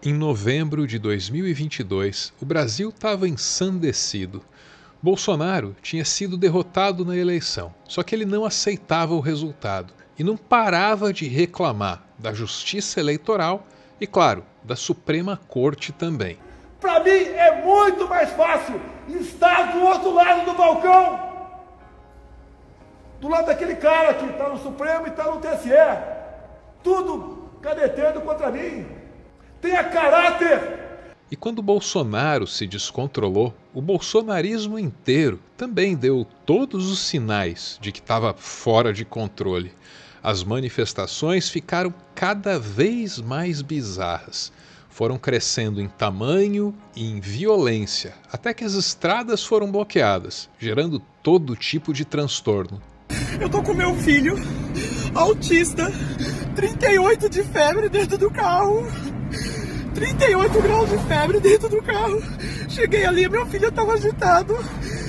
Em novembro de 2022, o Brasil estava ensandecido. Bolsonaro tinha sido derrotado na eleição, só que ele não aceitava o resultado e não parava de reclamar da Justiça Eleitoral e, claro, da Suprema Corte também. Para mim é muito mais fácil estar do outro lado do balcão, do lado daquele cara que está no Supremo e está no TSE, tudo canetando contra mim. Tenha caráter! E quando Bolsonaro se descontrolou, o bolsonarismo inteiro também deu todos os sinais de que estava fora de controle. As manifestações ficaram cada vez mais bizarras. Foram crescendo em tamanho e em violência, até que as estradas foram bloqueadas, gerando todo tipo de transtorno. Eu tô com meu filho, autista, 38 de febre dentro do carro. 38 graus de febre dentro do carro. Cheguei ali, meu filho estava agitado.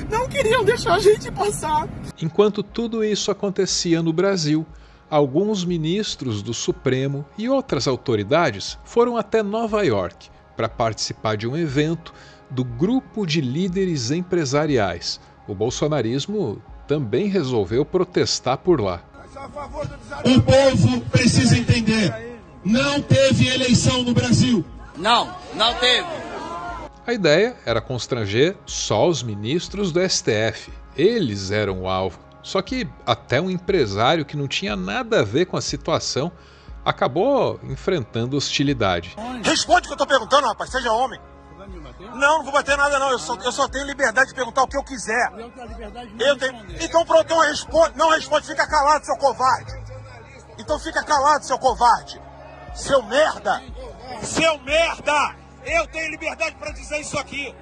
Não queriam deixar a gente passar. Enquanto tudo isso acontecia no Brasil, alguns ministros do Supremo e outras autoridades foram até Nova York para participar de um evento do Grupo de Líderes Empresariais. O bolsonarismo também resolveu protestar por lá. O povo precisa entender. Não teve eleição no Brasil. Não teve. A ideia era constranger só os ministros do STF. Eles eram o alvo. Só que até um empresário que não tinha nada a ver com a situação acabou enfrentando hostilidade. Responde o que eu tô perguntando, rapaz. Seja homem. Não, não vou bater nada não. Eu só tenho liberdade de perguntar o que eu quiser. Eu tenho. Então pronto, não responde. Fica calado, seu covarde. Então fica calado, seu covarde. Seu merda! Seu merda! Eu tenho liberdade para dizer isso aqui.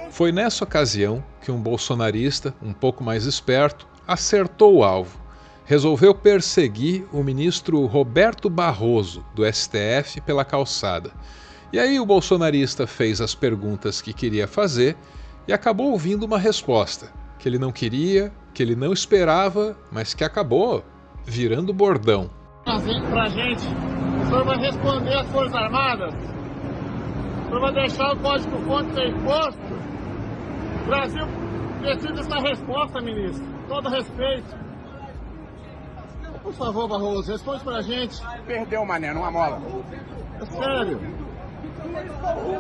Foi nessa ocasião que um bolsonarista, um pouco mais esperto, acertou o alvo. Resolveu perseguir o ministro Roberto Barroso, do STF, pela calçada. E aí o bolsonarista fez as perguntas que queria fazer e acabou ouvindo uma resposta que ele não queria, que ele não esperava, mas que acabou virando bordão. Pra gente, o senhor vai responder às Forças Armadas? O senhor vai deixar o código-fonte ser imposto? O Brasil precisa dessa resposta, ministro. Todo respeito. Por favor, Barroso, responde pra gente. Perdeu, mané, numa mola. É sério.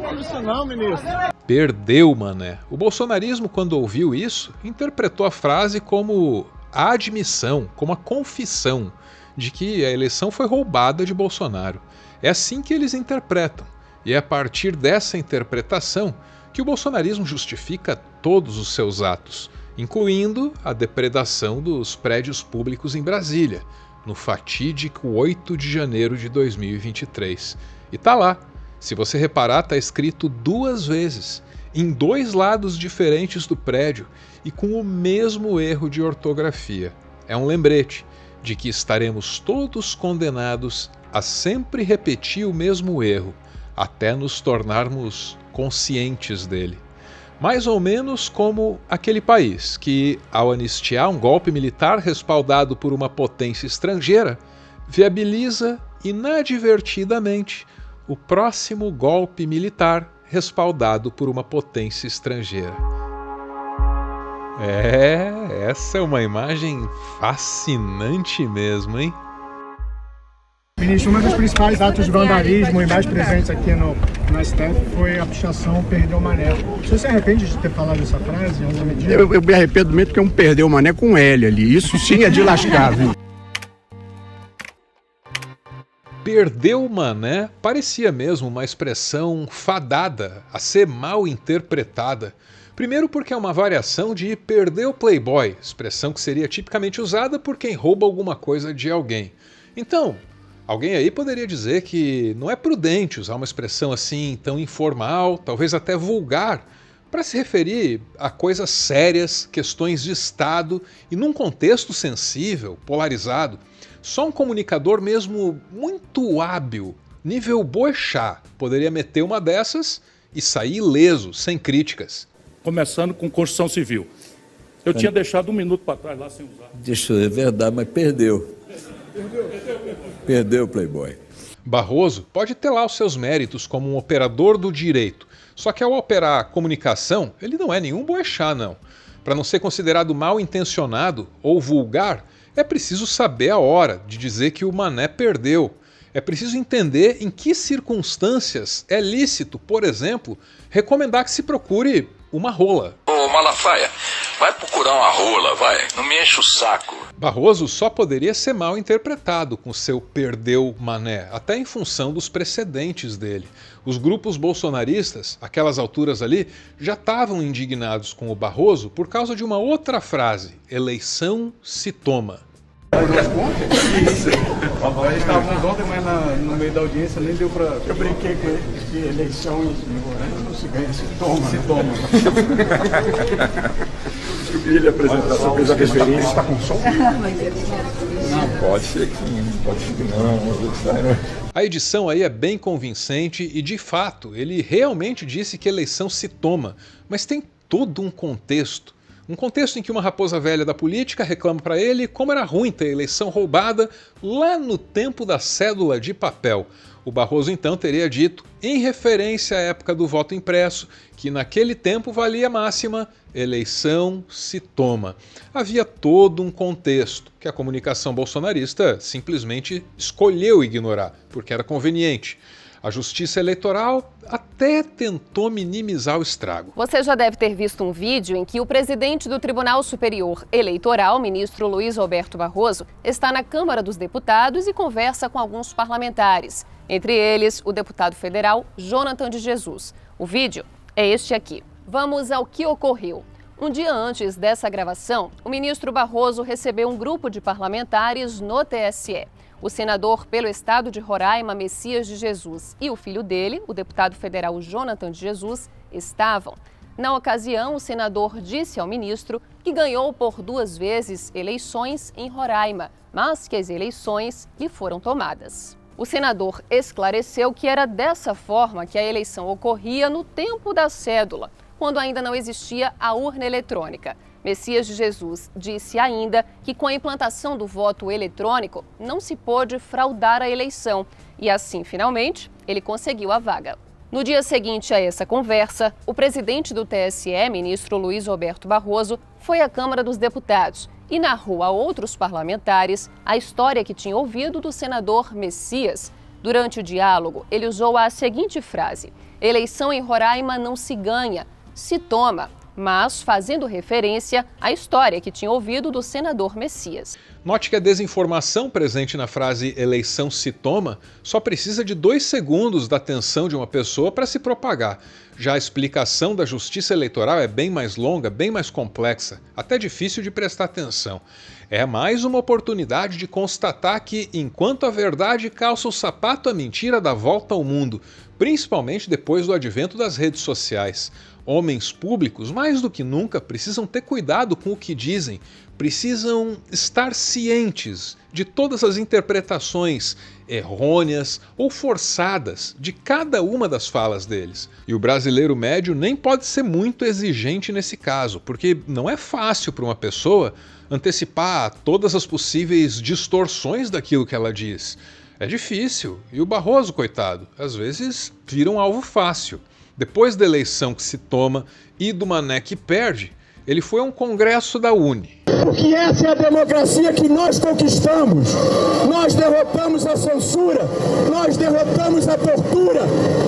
Não isso não, ministro. Perdeu, mané. O bolsonarismo, quando ouviu isso, interpretou a frase como a admissão, como a confissão de que a eleição foi roubada de Bolsonaro. É assim que eles interpretam. E é a partir dessa interpretação que o bolsonarismo justifica todos os seus atos, incluindo a depredação dos prédios públicos em Brasília, no fatídico 8 de janeiro de 2023. E tá lá. Se você reparar, tá escrito 2 vezes, em 2 lados diferentes do prédio e com o mesmo erro de ortografia. É um lembrete de que estaremos todos condenados a sempre repetir o mesmo erro, até nos tornarmos conscientes dele. Mais ou menos como aquele país que, ao anistiar um golpe militar respaldado por uma potência estrangeira, viabiliza inadvertidamente o próximo golpe militar respaldado por uma potência estrangeira. Essa é uma imagem fascinante mesmo, hein? Ministro, um dos principais atos de vandalismo e mais presentes aqui no STF foi a pichação Perdeu o Mané. O senhor se arrepende de ter falado essa frase em alguma medida? Eu me arrependo mesmo porque é um perdeu o mané com L ali. Isso sim é de lascar, viu? Perdeu o mané parecia mesmo uma expressão fadada a ser mal interpretada. Primeiro porque é uma variação de perder o Playboy, expressão que seria tipicamente usada por quem rouba alguma coisa de alguém. Então, alguém aí poderia dizer que não é prudente usar uma expressão assim tão informal, talvez até vulgar, para se referir a coisas sérias, questões de Estado e num contexto sensível, polarizado. Só um comunicador mesmo muito hábil, nível Boechat, poderia meter uma dessas e sair ileso, sem críticas. Começando com construção civil. Eu tinha deixado 1 minuto para trás lá sem usar. Deixa eu ver, é verdade, mas perdeu. Perdeu o Playboy. Barroso pode ter lá os seus méritos como um operador do direito, só que ao operar a comunicação, ele não é nenhum boechat, não. Para não ser considerado mal intencionado ou vulgar, é preciso saber a hora de dizer que o mané perdeu. É preciso entender em que circunstâncias é lícito, por exemplo, recomendar que se procure uma rola. Ô Malafaia, vai procurar uma rola, vai, não me enche o saco. Barroso só poderia ser mal interpretado com seu perdeu mané, até em função dos precedentes dele. Os grupos bolsonaristas, àquelas alturas ali, já estavam indignados com o Barroso por causa de uma outra frase: eleição se toma. Eles estavam ontem, mas no meio da audiência nem deu pra... Eu brinquei com ele, que eleição não se ganha, se toma. Se toma. Ele apresentação, fez a referência. Está com som? Não, pode ser que pode ser que não. A edição aí é bem convincente e, de fato, ele realmente disse que eleição se toma, mas tem todo um contexto. Um contexto em que uma raposa velha da política reclama para ele como era ruim ter a eleição roubada lá no tempo da cédula de papel. O Barroso então teria dito, em referência à época do voto impresso, que naquele tempo valia a máxima: eleição se toma. Havia todo um contexto que a comunicação bolsonarista simplesmente escolheu ignorar, porque era conveniente. A Justiça Eleitoral até tentou minimizar o estrago. Você já deve ter visto um vídeo em que o presidente do Tribunal Superior Eleitoral, ministro Luiz Roberto Barroso, está na Câmara dos Deputados e conversa com alguns parlamentares. Entre eles, o deputado federal Jonathan de Jesus. O vídeo é este aqui. Vamos ao que ocorreu. Um dia antes dessa gravação, o ministro Barroso recebeu um grupo de parlamentares no TSE. O senador pelo estado de Roraima, Messias de Jesus, e o filho dele, o deputado federal Jonathan de Jesus, estavam. Na ocasião, o senador disse ao ministro que ganhou por 2 vezes eleições em Roraima, mas que as eleições lhe foram tomadas. O senador esclareceu que era dessa forma que a eleição ocorria no tempo da cédula, quando ainda não existia a urna eletrônica. Messias de Jesus disse ainda que com a implantação do voto eletrônico não se pôde fraudar a eleição e assim, finalmente, ele conseguiu a vaga. No dia seguinte a essa conversa, o presidente do TSE, ministro Luiz Roberto Barroso, foi à Câmara dos Deputados e narrou a outros parlamentares a história que tinha ouvido do senador Messias. Durante o diálogo, ele usou a seguinte frase: eleição em Roraima não se ganha, se toma, mas fazendo referência à história que tinha ouvido do senador Messias. Note que a desinformação presente na frase eleição se toma só precisa de 2 segundos da atenção de uma pessoa para se propagar. Já a explicação da Justiça Eleitoral é bem mais longa, bem mais complexa, até difícil de prestar atenção. É mais uma oportunidade de constatar que, enquanto a verdade calça o sapato, a mentira dá volta ao mundo, principalmente depois do advento das redes sociais. Homens públicos, mais do que nunca, precisam ter cuidado com o que dizem, precisam estar cientes de todas as interpretações errôneas ou forçadas de cada uma das falas deles. E o brasileiro médio nem pode ser muito exigente nesse caso, porque não é fácil para uma pessoa antecipar todas as possíveis distorções daquilo que ela diz. É difícil, e o Barroso, coitado, às vezes vira um alvo fácil. Depois da eleição que se toma e do mané que perde, ele foi a um congresso da UNE. Porque essa é a democracia que nós conquistamos. Nós derrotamos a censura, nós derrotamos a tortura,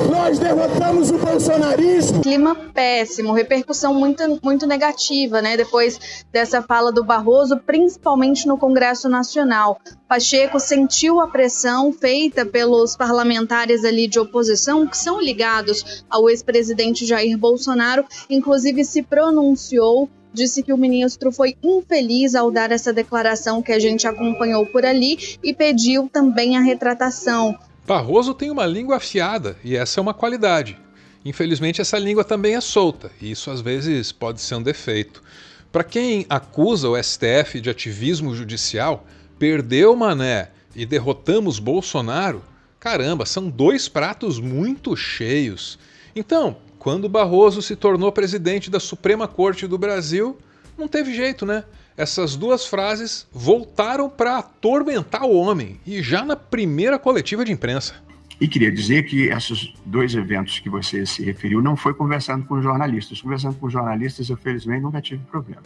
nós derrotamos o bolsonarismo. Clima péssimo, repercussão muito negativa, né? Depois dessa fala do Barroso, principalmente no Congresso Nacional. Pacheco sentiu a pressão feita pelos parlamentares ali de oposição, que são ligados ao ex-presidente Jair Bolsonaro, inclusive se pronunciou, disse que o ministro foi infeliz ao dar essa declaração que a gente acompanhou por ali e pediu também a retratação. Barroso tem uma língua afiada e essa é uma qualidade. Infelizmente essa língua também é solta e isso às vezes pode ser um defeito. Para quem acusa o STF de ativismo judicial, perdeu mané e derrotamos Bolsonaro, caramba, são 2 pratos muito cheios. Então, quando Barroso se tornou presidente da Suprema Corte do Brasil, não teve jeito, né? essas duas frases voltaram para atormentar o homem, e já na primeira coletiva de imprensa. E queria dizer que esses dois eventos que você se referiu não foi conversando com jornalistas. Conversando com jornalistas, eu felizmente nunca tive problema.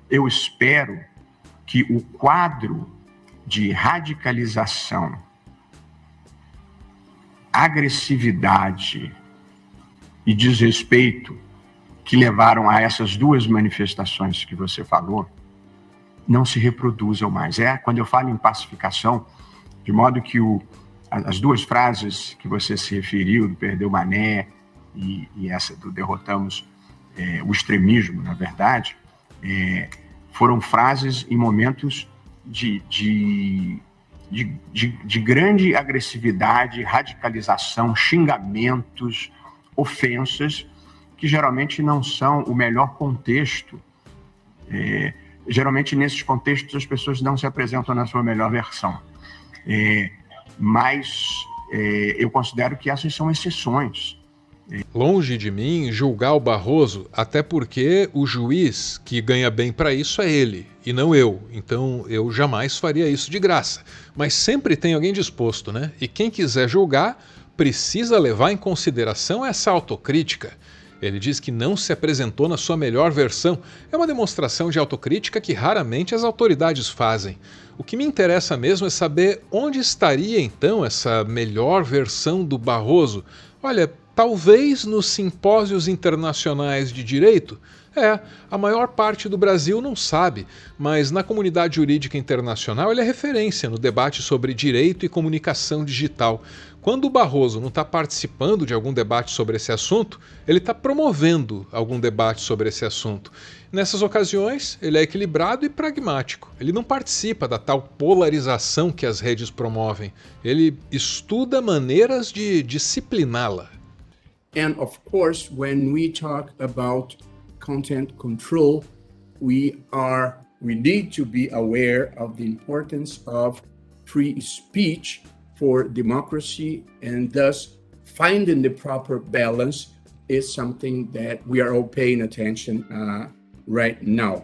Eu espero que o quadro de radicalização, agressividade e desrespeito que levaram a essas duas manifestações que você falou não se reproduzam mais. Quando eu falo em pacificação, de modo que as duas frases que você se referiu, do perdeu Mané e essa do derrotamos o extremismo, na verdade, foram frases em momentos de grande agressividade, radicalização, xingamentos, ofensas, que geralmente não são o melhor contexto. Geralmente, nesses contextos, as pessoas não se apresentam na sua melhor versão. Mas eu considero que essas são exceções. Longe de mim julgar o Barroso, até porque o juiz que ganha bem para isso é ele, e não eu. Então eu jamais faria isso de graça. Mas sempre tem alguém disposto, né? E quem quiser julgar precisa levar em consideração essa autocrítica. Ele diz que não se apresentou na sua melhor versão. É uma demonstração de autocrítica que raramente as autoridades fazem. O que me interessa mesmo é saber onde estaria então essa melhor versão do Barroso. Olha, talvez nos simpósios internacionais de direito? A maior parte do Brasil não sabe, mas na comunidade jurídica internacional ele é referência no debate sobre direito e comunicação digital. Quando o Barroso não está participando de algum debate sobre esse assunto, ele está promovendo algum debate sobre esse assunto. Nessas ocasiões, ele é equilibrado e pragmático. Ele não participa da tal polarização que as redes promovem. Ele estuda maneiras de discipliná-la. And of course, when we talk about content control, we need to be aware of the importance of free speech for democracy, and thus finding the proper balance is something that we are all paying attention right now.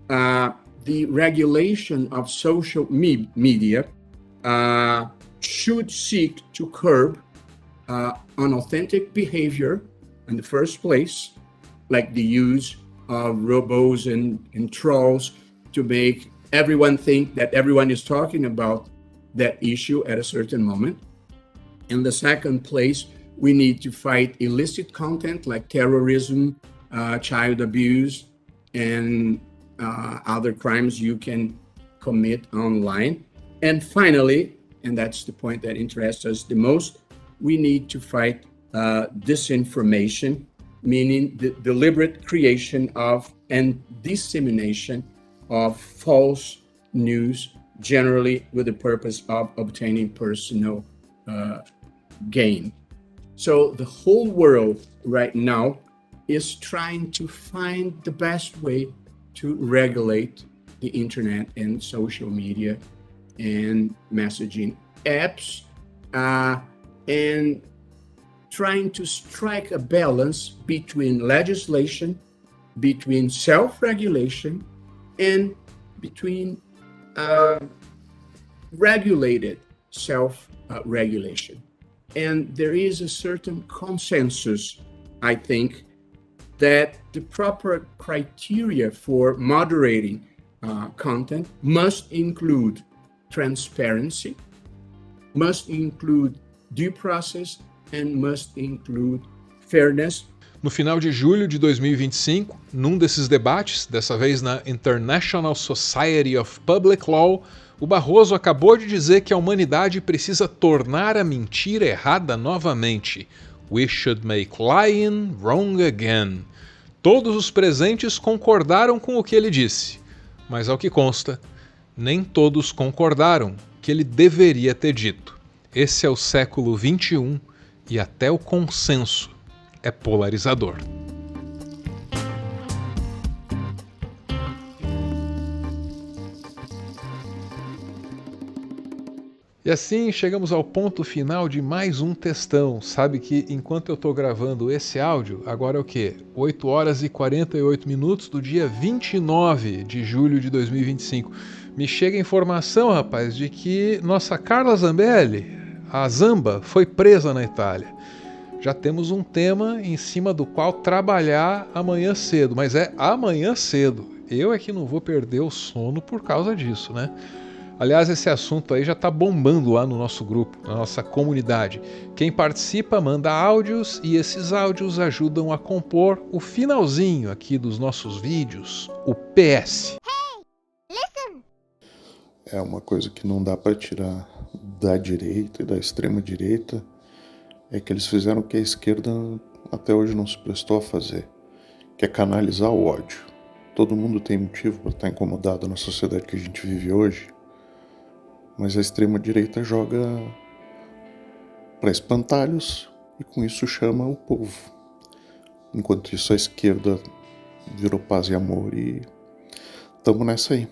The regulation of social media should seek to curb unauthentic behavior in the first place, like the use of robos and trolls to make everyone think that everyone is talking about that issue at a certain moment. In the second place, we need to fight illicit content like terrorism, child abuse, and other crimes you can commit online. And finally, and that's the point that interests us the most, we need to fight disinformation, meaning the deliberate creation of and dissemination of false news, generally with the purpose of obtaining personal gain. So the whole world right now is trying to find the best way to regulate the internet and social media and messaging apps, and trying to strike a balance between legislation, between self-regulation, and between regulated self-regulation. And there is a certain consensus, I think, that the proper criteria for moderating content must include transparency, must include due process, and must include fairness. No final de julho de 2025, num desses debates, dessa vez na International Society of Public Law, o Barroso acabou de dizer que a humanidade precisa tornar a mentira errada novamente. We should make lying wrong again. Todos os presentes concordaram com o que ele disse, mas ao que consta, nem todos concordaram que ele deveria ter dito. Esse é o século XXI e até o consenso é polarizador. E assim chegamos ao ponto final de mais um textão. Sabe que enquanto eu estou gravando esse áudio, agora é o quê? 8 horas e 48 minutos do dia 29 de julho de 2025. Me chega a informação, rapaz, de que nossa Carla Zambelli, a Zamba, foi presa na Itália. Já temos um tema em cima do qual trabalhar amanhã cedo, mas é amanhã cedo. Eu é que não vou perder o sono por causa disso, né? Aliás, esse assunto aí já está bombando lá no nosso grupo, na nossa comunidade. Quem participa manda áudios e esses áudios ajudam a compor o finalzinho aqui dos nossos vídeos, o PS. É uma coisa que não dá para tirar da direita e da extrema direita, é que eles fizeram o que a esquerda até hoje não se prestou a fazer, que é canalizar o ódio. Todo mundo tem motivo para estar incomodado na sociedade que a gente vive hoje, mas a extrema-direita joga para espantalhos e com isso chama o povo. Enquanto isso a esquerda virou paz e amor e tamo nessa aí.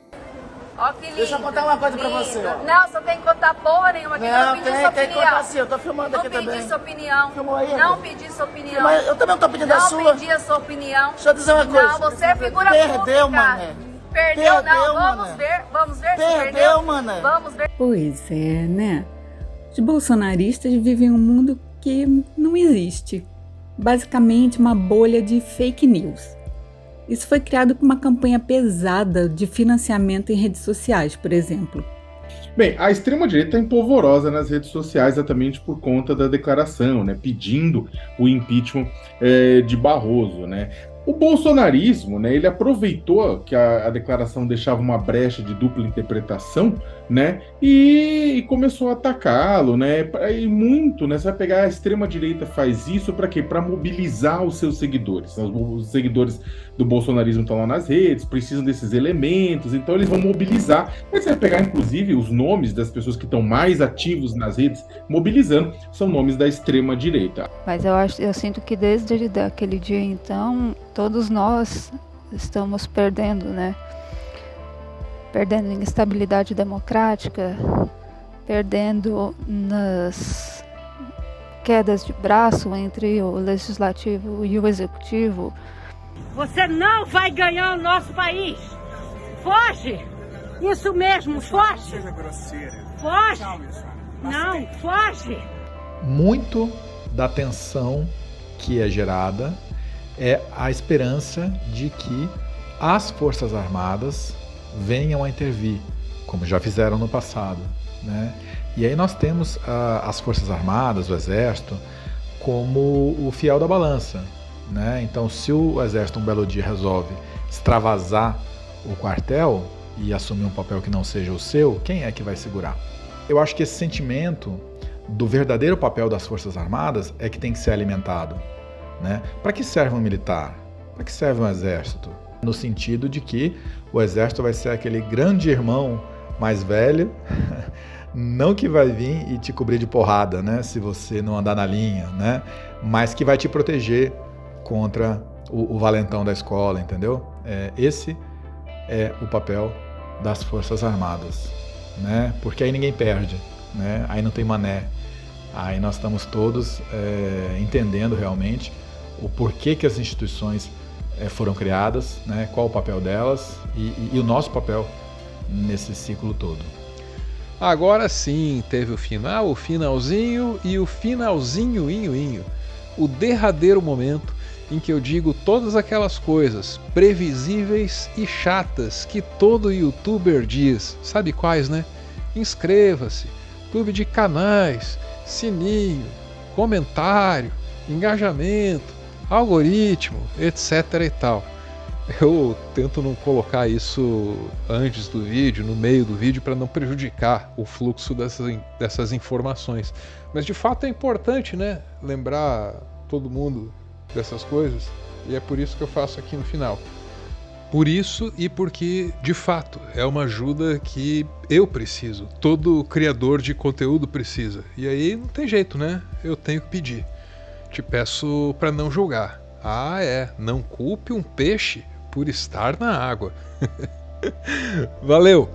Ó, deixa eu contar uma coisa pra você. Ó. Não, você tem que contar porra nenhuma. Não, tem que contar sim, eu tô filmando aqui também. Não pedi sua opinião. Filmou aí, não pedi sua opinião. Mas eu também não tô pedindo a sua. Não pedi a sua opinião. Deixa eu dizer uma coisa. Não, você é figura pública. Perdeu, mané. Perdeu, não. Vamos ver se perdeu. Mané. Vamos ver. Pois é, né? Os bolsonaristas vivem um mundo que não existe. Basicamente uma bolha de fake news. Isso foi criado por uma campanha pesada de financiamento em redes sociais, por exemplo. Bem, a extrema-direita é empolvorosa nas redes sociais exatamente por conta da declaração, né, pedindo o impeachment de Barroso, né. O bolsonarismo, né, ele aproveitou que a declaração deixava uma brecha de dupla interpretação, né, e começou a atacá-lo, né, e muito, né, você vai pegar a extrema-direita faz isso para quê? Para mobilizar os seus seguidores. Os seguidores do bolsonarismo estão lá nas redes, precisam desses elementos, então eles vão mobilizar. Mas você vai pegar, inclusive, os nomes das pessoas que estão mais ativos nas redes, mobilizando, são nomes da extrema-direita. Mas eu sinto que desde aquele dia, então, todos nós estamos perdendo, né? Perdendo em estabilidade democrática, perdendo nas quedas de braço entre o legislativo e o executivo. Você não vai ganhar o nosso país. Foge! Isso mesmo, foge! Seja grosseira. Foge! Não, foge! Muito da tensão que é gerada é a esperança de que as Forças Armadas venham a intervir, como já fizeram no passado, né? E aí nós temos as Forças Armadas, o Exército, como o fiel da balança, né? Então, se o Exército um belo dia resolve extravasar o quartel e assumir um papel que não seja o seu, quem é que vai segurar? Eu acho que esse sentimento do verdadeiro papel das Forças Armadas é que tem que ser alimentado, né? Para que serve um militar? Para que serve um exército? No sentido de que o exército vai ser aquele grande irmão mais velho, não que vai vir e te cobrir de porrada, né? Se você não andar na linha, né? Mas que vai te proteger contra o valentão da escola, entendeu? Esse é o papel das Forças Armadas, né? Porque aí ninguém perde, né? Aí não tem mané. Aí nós estamos todos entendendo realmente o porquê que as instituições foram criadas, né? Qual o papel delas e o nosso papel nesse ciclo todo. Agora sim, teve o final, o finalzinho e o finalzinho, o derradeiro momento em que eu digo todas aquelas coisas previsíveis e chatas que todo youtuber diz. Sabe quais, né? Inscreva-se, clube de canais, sininho, comentário, engajamento, algoritmo, etc e tal. Eu tento não colocar isso antes do vídeo, no meio do vídeo, para não prejudicar o fluxo dessas informações. Mas de fato é importante, né? Lembrar todo mundo dessas coisas, e é por isso que eu faço aqui no final. Por isso e porque, de fato, é uma ajuda que eu preciso, todo criador de conteúdo precisa. E aí não tem jeito, né? Eu tenho que pedir. Te peço para não julgar. Não culpe um peixe por estar na água. Valeu!